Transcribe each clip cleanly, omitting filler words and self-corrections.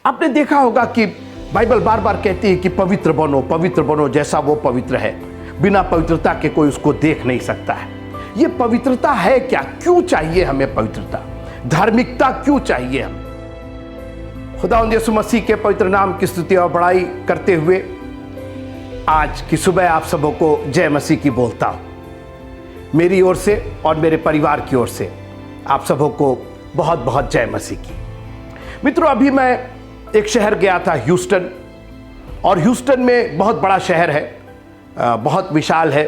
आपने देखा होगा कि बाइबल बार बार कहती है कि पवित्र बनो जैसा वो पवित्र है। बिना पवित्रता के कोई उसको देख नहीं सकता है। ये पवित्रता है क्या? क्यों चाहिए हमें पवित्रता? धार्मिकता क्यों चाहिए हमें? खुदावंद यीशु मसीह के पवित्र नाम की स्तुति और बड़ाई करते हुए आज की सुबह आप सबों को जय मसीह की बोलता हूं। मेरी ओर से और मेरे परिवार की ओर से आप सबों को बहुत बहुत जय मसीह की। मित्रों, अभी मैं एक शहर गया था, ह्यूस्टन, और ह्यूस्टन में बहुत बड़ा शहर है, बहुत विशाल है।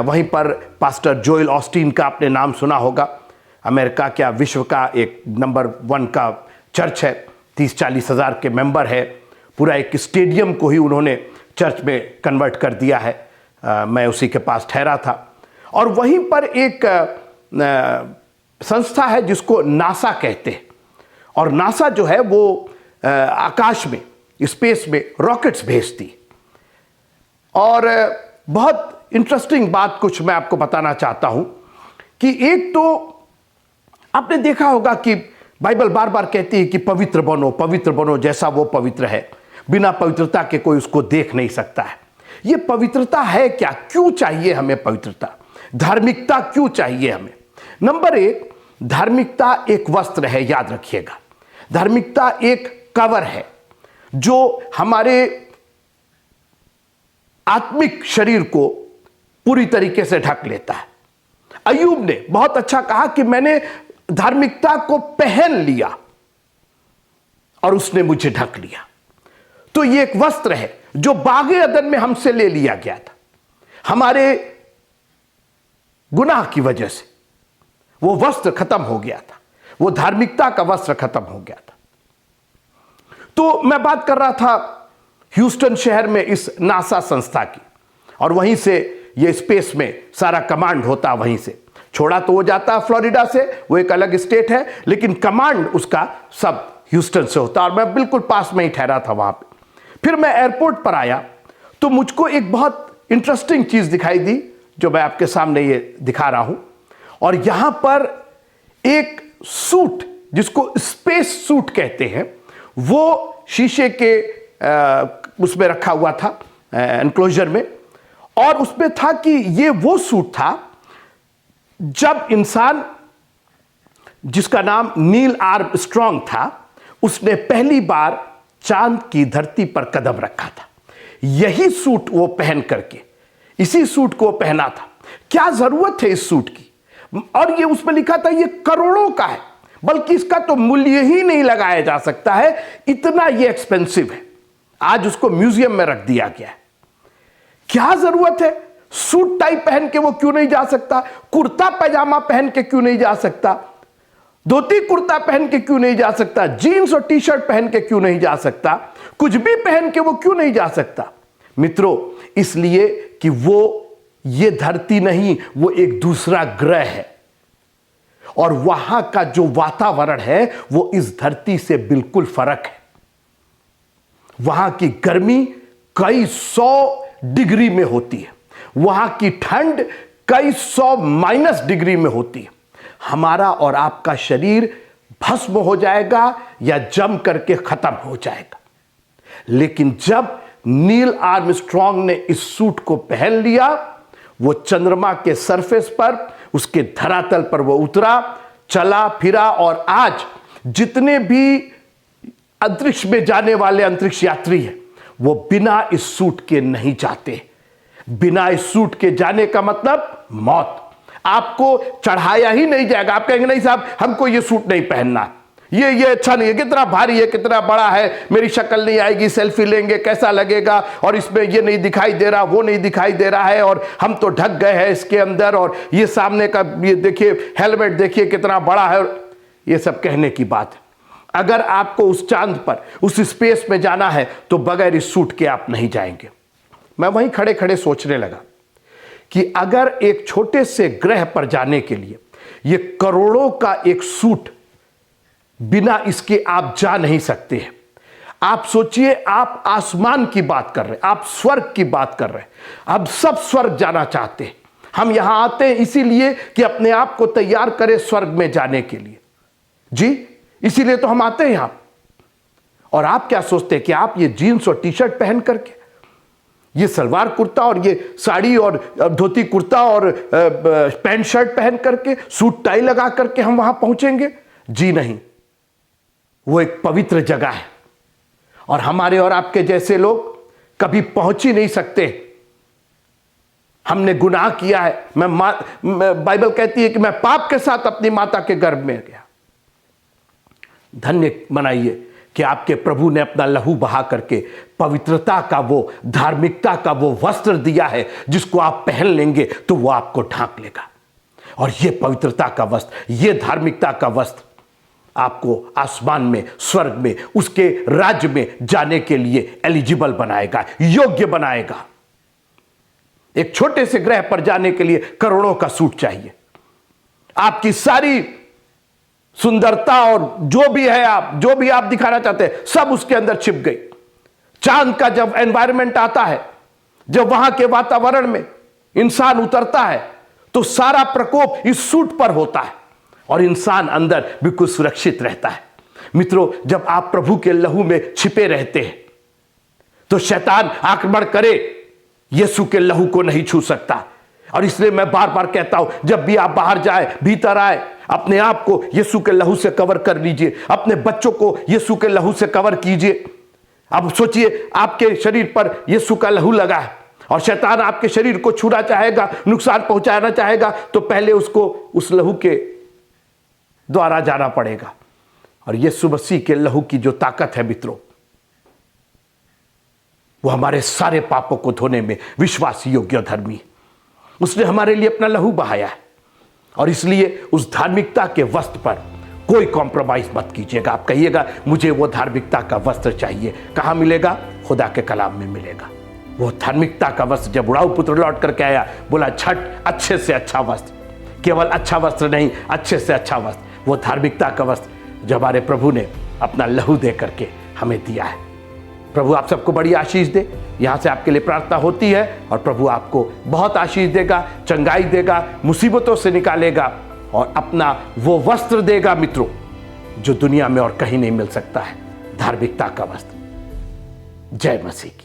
वहीं पर पास्टर जोएल ऑस्टीन का आपने नाम सुना होगा। अमेरिका क्या विश्व का एक नंबर 1 का चर्च है। 30-40 हज़ार के मेंबर है। पूरा एक स्टेडियम को ही उन्होंने चर्च में कन्वर्ट कर दिया है। मैं उसी के पास ठहरा था। और वहीं पर एक संस्था है जिसको नासा कहते हैं। और नासा जो है वो आकाश में, स्पेस में रॉकेट्स भेजती। और बहुत इंटरेस्टिंग बात कुछ मैं आपको बताना चाहता हूं कि एक तो आपने देखा होगा कि बाइबल बार बार कहती है कि पवित्र बनो जैसा वो पवित्र है। बिना पवित्रता के कोई उसको देख नहीं सकता है। ये पवित्रता है क्या? क्यों चाहिए हमें पवित्रता? धार्मिकता क्यों चाहिए हमें? नंबर 1, धार्मिकता एक वस्त्र है, याद रखिएगा। धार्मिकता एक कवर है जो हमारे आत्मिक शरीर को पूरी तरीके से ढक लेता है। अय्यूब ने बहुत अच्छा कहा कि मैंने धार्मिकता को पहन लिया और उसने मुझे ढक लिया। तो ये एक वस्त्र है जो बागे अदन में हमसे ले लिया गया था। हमारे गुनाह की वजह से वो वस्त्र खत्म हो गया था। वो धार्मिकता का वस्त्र खत्म हो गया था। तो मैं बात कर रहा था ह्यूस्टन शहर में इस नासा संस्था की, और वहीं से ये स्पेस में सारा कमांड होता। वहीं से छोड़ा तो वो जाता फ्लोरिडा से, वो एक अलग स्टेट है, लेकिन कमांड उसका सब ह्यूस्टन से होता। और मैं बिल्कुल पास में ही ठहरा था वहां पे। फिर मैं एयरपोर्ट पर आया तो मुझको एक बहुत इंटरेस्टिंग चीज दिखाई दी जो मैं आपके सामने ये दिखा रहा हूं। और यहां पर एक सूट, जिसको स्पेस सूट कहते हैं, वो शीशे के उसमें रखा हुआ था, एनक्लोजर में। और उसमें था कि ये वो सूट था जब इंसान, जिसका नाम नील आर्मस्ट्रांग था, उसने पहली बार चांद की धरती पर कदम रखा था। यही सूट वो पहन करके, इसी सूट को पहना था। क्या जरूरत है इस सूट की? और ये उसमें लिखा था ये करोड़ों का है, बल्कि इसका तो मूल्य ही नहीं लगाया जा सकता है, इतना ये एक्सपेंसिव है। आज उसको म्यूजियम में रख दिया गया है। क्या जरूरत है? सूट टाई पहन के वो क्यों नहीं जा सकता? कुर्ता पैजामा पहन के क्यों नहीं जा सकता? धोती कुर्ता पहन के क्यों नहीं जा सकता? जीन्स और टी शर्ट पहन के क्यों नहीं जा सकता? कुछ भी पहन के वो क्यों नहीं जा सकता? मित्रों, इसलिए कि वो ये धरती नहीं, वो एक दूसरा ग्रह है। और वहां का जो वातावरण है वो इस धरती से बिल्कुल फर्क है। वहां की गर्मी कई 100 डिग्री में होती है। वहां की ठंड कई 100 माइनस डिग्री में होती है। हमारा और आपका शरीर भस्म हो जाएगा या जम करके खत्म हो जाएगा। लेकिन जब नील आर्मस्ट्रांग ने इस सूट को पहन लिया, वो चंद्रमा के सरफेस पर, उसके धरातल पर वो उतरा, चला फिरा। और आज जितने भी अंतरिक्ष में जाने वाले अंतरिक्ष यात्री हैं, वो बिना इस सूट के नहीं जाते। बिना इस सूट के जाने का मतलब मौत। आपको चढ़ाया ही नहीं जाएगा। आप कहेंगे नहीं साहब, हमको ये सूट नहीं पहनना, ये अच्छा नहीं है, कितना भारी है, कितना बड़ा है, मेरी शक्ल नहीं आएगी, सेल्फी लेंगे कैसा लगेगा, और इसमें ये नहीं दिखाई दे रहा, वो नहीं दिखाई दे रहा है, और हम तो ढक गए हैं इसके अंदर, और ये सामने का ये देखिए हेलमेट देखिए कितना बड़ा है। ये सब कहने की बात है। अगर आपको उस चांद पर, उस स्पेस में जाना है तो बगैर इस सूट के आप नहीं जाएंगे। मैं वहीं खड़े खड़े सोचने लगा कि अगर एक छोटे से ग्रह पर जाने के लिए ये करोड़ों का एक सूट, बिना इसके आप जा नहीं सकते हैं। आप सोचिए, आप आसमान की बात कर रहे हैं, आप स्वर्ग की बात कर रहे हैं। अब सब स्वर्ग जाना चाहते हैं। हम यहां आते हैं इसीलिए कि अपने आप को तैयार करें स्वर्ग में जाने के लिए। जी, इसीलिए तो हम आते हैं यहां। और आप क्या सोचते हैं कि आप ये जीन्स और टी शर्ट पहन करके, ये सलवार कुर्ता और ये साड़ी और धोती कुर्ता और पैंट शर्ट पहन करके, सूट टाई लगा करके हम वहां पहुंचेंगे? जी नहीं। वो एक पवित्र जगह है और हमारे और आपके जैसे लोग कभी पहुंच ही नहीं सकते। हमने गुनाह किया है। बाइबल कहती है कि मैं पाप के साथ अपनी माता के गर्भ में गया। धन्य मनाइए कि आपके प्रभु ने अपना लहू बहा करके पवित्रता का, वो धार्मिकता का वो वस्त्र दिया है जिसको आप पहन लेंगे तो वो आपको ढांक लेगा। और ये पवित्रता का वस्त्र, ये धार्मिकता का वस्त्र आपको आसमान में, स्वर्ग में, उसके राज्य में जाने के लिए एलिजिबल बनाएगा, योग्य बनाएगा। एक छोटे से ग्रह पर जाने के लिए करोड़ों का सूट चाहिए। आपकी सारी सुंदरता और जो भी आप दिखाना चाहते हैं, सब उसके अंदर छिप गई। चांद का जब एनवायरनमेंट आता है, जब वहां के वातावरण में इंसान उतरता है, तो सारा प्रकोप इस सूट पर होता है और इंसान अंदर बिल्कुल सुरक्षित रहता है। मित्रों, जब आप प्रभु के लहू में छिपे रहते हैं तो शैतान आक्रमण करे, यीशु के लहू को नहीं छू सकता। और इसलिए मैं बार बार कहता हूं, जब भी आप बाहर जाए, भीतर आए, अपने आप को यीशु के लहू से कवर कर लीजिए, अपने बच्चों को यीशु के लहू से कवर कीजिए। अब सोचिए, आपके शरीर पर यीशु का लहू लगा है और शैतान आपके शरीर को छूना चाहेगा, नुकसान पहुंचाना चाहेगा, तो पहले उसको उस लहू के द्वारा जाना पड़ेगा। और यीशु मसीह के लहू की जो ताकत है मित्रों, वो हमारे सारे पापों को धोने में विश्वास योग्य धर्मी है। उसने हमारे लिए अपना लहू बहाया है और इसलिए उस धार्मिकता के वस्त्र पर कोई कॉम्प्रोमाइज मत कीजिएगा। आप कहिएगा मुझे वो धार्मिकता का वस्त्र चाहिए। कहां मिलेगा? खुदा के कलाम में मिलेगा। वो धार्मिकता का वस्त्र जब उड़ाऊ पुत्र लौट करके आया, बोला छठ अच्छे से अच्छा वस्त्र, केवल अच्छा वस्त्र नहीं, अच्छे से अच्छा वस्त्र, वो धार्मिकता का वस्त्र जो हमारे प्रभु ने अपना लहू दे करके हमें दिया है। प्रभु आप सबको बड़ी आशीष दे। यहाँ से आपके लिए प्रार्थना होती है और प्रभु आपको बहुत आशीष देगा, चंगाई देगा, मुसीबतों से निकालेगा और अपना वो वस्त्र देगा मित्रों जो दुनिया में और कहीं नहीं मिल सकता है, धार्मिकता का वस्त्र। जय मसीह की।